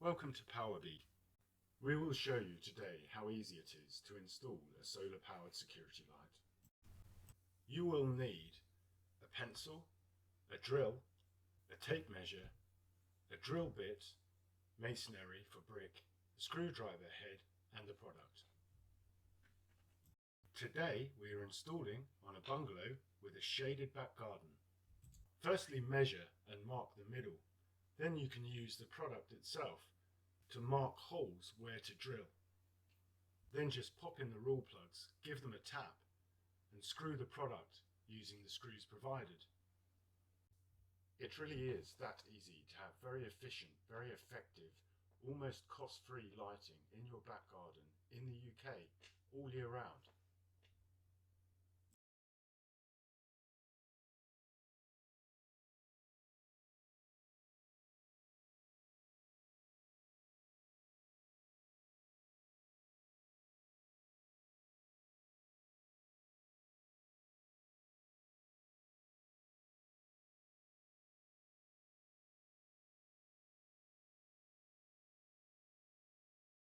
Welcome to PowerBee. We will show you today how easy it is to install a solar-powered security light. You will need a pencil, a drill, a tape measure, a drill bit, masonry for brick, a screwdriver head and the product. Today we are installing on a bungalow with a shaded back garden. Firstly measure and mark the middle, then you can use the product itself to mark holes where to drill. Then just pop in the rule plugs, give them a tap and screw the product using the screws provided. It really is that easy to have very efficient, very effective, almost cost-free lighting in your back garden in the UK all year round.